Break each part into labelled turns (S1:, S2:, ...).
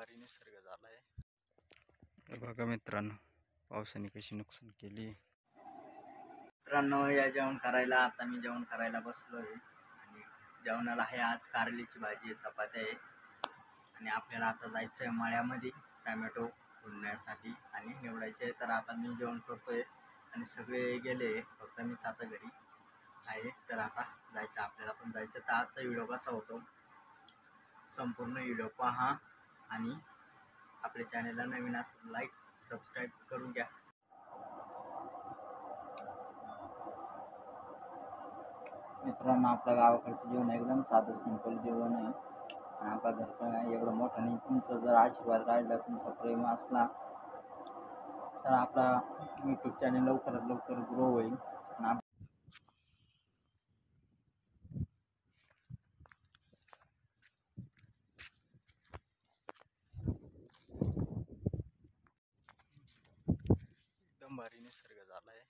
S1: भारी निसर्ग झाला आहे. बघा मित्रांनो, पावसाने कशी नुकसान केली. मित्रांनो, या जेवण करायला आता मी जेवण करायला बसलोय आणि जेवणाला आहे आज कारलीची भाजी आहे, चपात्या आहे आणि आपल्याला आता जायचं आहे मळ्यामध्ये टॅमॅटो फोडण्यासाठी आणि निवडायचे. तर आता मी जेवण करतोय आणि सगळे गेले, फक्त मीच आता घरी आहे. तर आता जायचं, आपल्याला पण जायचं. तर आजचा व्हिडिओ कसा होतो संपूर्ण व्हिडिओ पहा आणि आपल्या चॅनलला नवीन असेल लाईक सबस्क्राईब करून घ्या. मित्रांनो, आपल्या गावाकडचं जेवण एकदम साधं सिंपल जेवण आहे. आपल्या घरचं एवढं मोठं नाही. तुमचं जर आशीर्वाद राहिला, तुमचा प्रेम असला तर आपला यूट्यूब चॅनल लवकरात लवकर ग्रो होईल. एकदम भारी निसर्ग झाला आहे,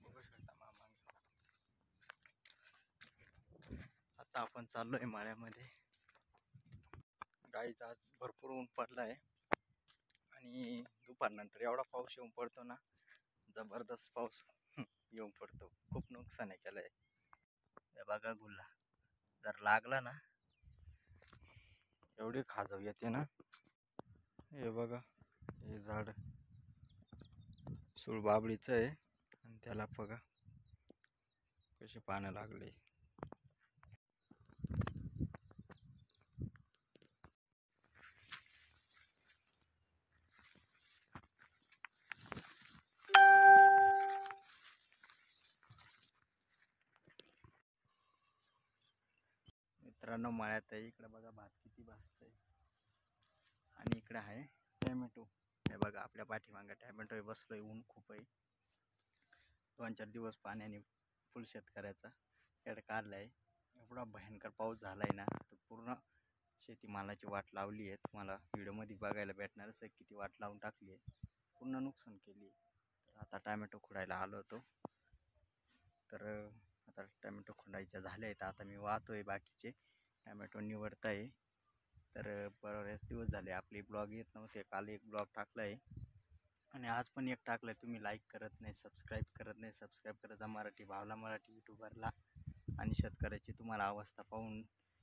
S1: बघू शकता मामा. आता आपण चाललोय मळ्यामध्ये. गाईचा आज भरपूर ऊन पडला आहे आणि दुपारनंतर एवढा पाऊस येऊन पडतो ना, जबरदस्त पाऊस येऊन पडतो. खूप नुकसान आहे केलंय. हे बघा, गुल्ला जर लागला ना एवढी खाजव येते ना. हे बघा, हे झाड सुळबाबडीचं आहे आणि त्याला बघा कशी पानं लागले. मित्रांनो, मळ्यात आहे. इकडे बघा भात किती भासतंय आणि इकडे आहे टॅमॅटो. हे बघा, आपल्या पाठीमागे टॅमॅटो बसलोय. ऊन खूप आहे. 2-4 दिवस पाण्याने फुल शेतकऱ्याचा एड काढलाय. एवढा भयंकर पाऊस झालाय ना, तर पूर्ण शेतीमालाची वाट लावली आहे. तुम्हाला व्हिडिओमध्ये बघायला भेटणारच आहे किती वाट लावून टाकली आहे, पूर्ण नुकसान केली. तर आता टॅमॅटो खुडायला आलो होतो. तर आता टॅमॅटो खुडायच्या झाले आहेत. आता मी वाहतोय, बाकीचे टॅमॅटो निवडत आहे. तर बरेच दिवस झाले आपले ब्लॉग येत नव्हते. काल एक ब्लॉग टाकला आहे आणि आज पण एक टाकलं आहे. तुम्ही लाईक करत नाही, सबस्क्राईब करत नाही. सबस्क्राईब करायचा मराठी भावला, मराठी यूट्यूबरला. आणि शेतकऱ्याची तुम्हाला अवस्था पाहून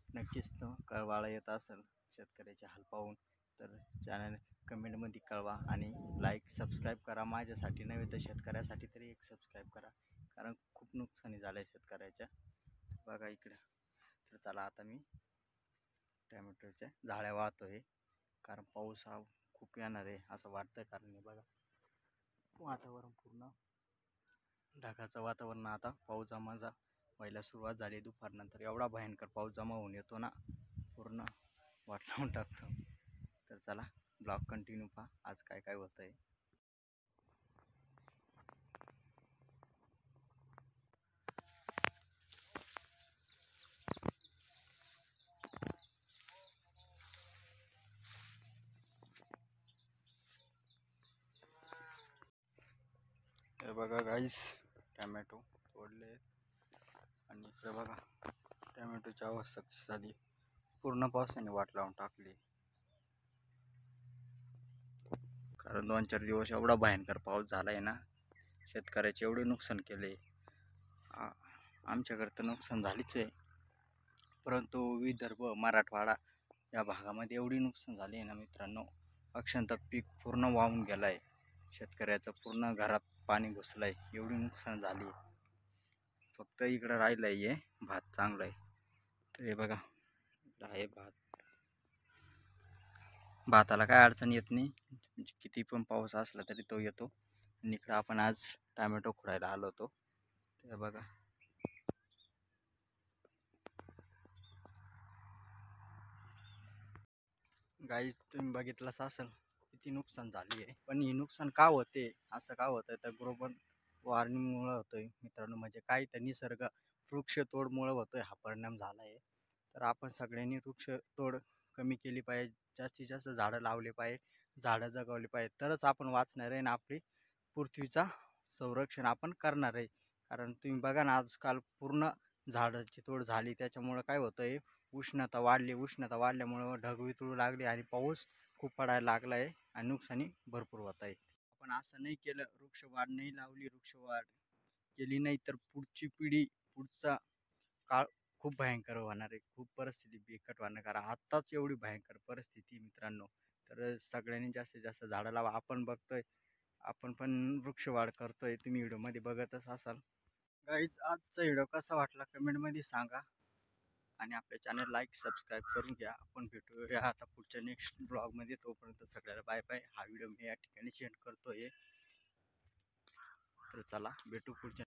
S1: नक्कीच तो कळवाळा येत असेल, शेतकऱ्याचे हाल पाहून. तर चॅनल कमेंटमध्ये कळवा आणि लाईक सबस्क्राईब करा. माझ्यासाठी नव्हे तर शेतकऱ्यासाठी तरी एक सबस्क्राईब करा, कारण खूप नुकसानी झालं आहे शेतकऱ्याच्या. बघा इकडे. तर चला, आता मी टॅमॅटोच्या झाड्या वाहतोय, कारण पाऊस हा खूप येणार आहे असं वाटतं. कारण बघा, वातावरण पूर्ण ढगाचं वातावरण. आता पाऊस जमा व्हायला सुरुवात झाली. दुपारनंतर एवढा भयंकर पाऊस जमा होऊन येतो ना, पूर्ण वाट लावून टाकतो. तर चला, ब्लॉग कंटिन्यू पहा आज काय काय होतं आहे. हे बघा गाईस, टॅमॅटो तोडले आणि इकडे बघा टॅमॅटोची अवस्था कशी झाली. पूर्ण पावसाने वाट लावून टाकली. कारण 2-4 दिवस एवढा भयंकर पाऊस झाला आहे ना, शेतकऱ्याचे एवढे नुकसान केले. आमच्याकडे तर नुकसान झालीच आहे, परंतु विदर्भ मराठवाडा या भागामध्ये एवढी नुकसान झाली आहे ना मित्रांनो, अक्षरशः पीक पूर्ण वाहून गेलं आहे. शेतकऱ्याचं पूर्ण घरात पाणी घुसलं आहे, एवढी नुकसान झाली. फक्त इकडं राहिलं आहे भात चांगलं आहे. तर हे बघा, आहे भात. भाताला काय अडचण येत नाही, किती पण पाऊस असला तरी तो येतो. आणि इकडं आपण आज टॅमॅटो खुडायला आलो होतो. ते बघा, गाईज तुम्ही बघितलंच असेल किती नुकसान झाली आहे. पण हे नुकसान का होते, असं का होतं, तर ग्लोबल वॉर्मिंगमुळं होतोय मित्रांनो. म्हणजे काय, तर निसर्ग वृक्षतोडमुळं होतोय हा परिणाम झाला आहे. तर आपण सगळ्यांनी वृक्षतोड कमी केली पाहिजे, जास्तीत जास्त झाडं लावले पाहिजे, झाडं जगवली पाहिजे, तरच आपण वाचणार आहे आणि आपली पृथ्वीचा संरक्षण आपण करणार आहे. कारण तुम्ही बघा ना, आजकाल पूर्ण झाडाची तोड झाली, त्याच्यामुळं काय होतं आहे, उष्णता वाढल्यामुळं ढग वितळू लागले आणि पाऊस खूप पडायला लागला आहे आणि नुकसानी भरपूर होत आहे. आपण असं नाही केलं, वृक्षवाढ नाही लावली, वृक्षवाढ केली नाही तर पुढची पिढी, पुढचा काळ खूप भयंकर होणार आहे. खूप परिस्थिती बिकट होणार, कारण आत्ताच एवढी भयंकर परिस्थिती मित्रांनो. तर सगळ्यांनी जास्तीत जास्त झाडं लावा. आपण बघतोय, आपण पण वृक्षवाढ करतोय, तुम्ही व्हिडिओमध्ये बघतच असाल. गाईज, आजचा व्हिडिओ कसा वाटला कमेंटमध्ये सांगा आणि आपल्या चॅनल लाईक सबस्क्राईब करून घ्या. आपण भेटूया आता पुढच्या नेक्स्ट ब्लॉगमध्ये. तोपर्यंत सगळ्याला बाय बाय. हा व्हिडिओ मी या ठिकाणी सेंड करतोय. तर चला भेटू पुढच्या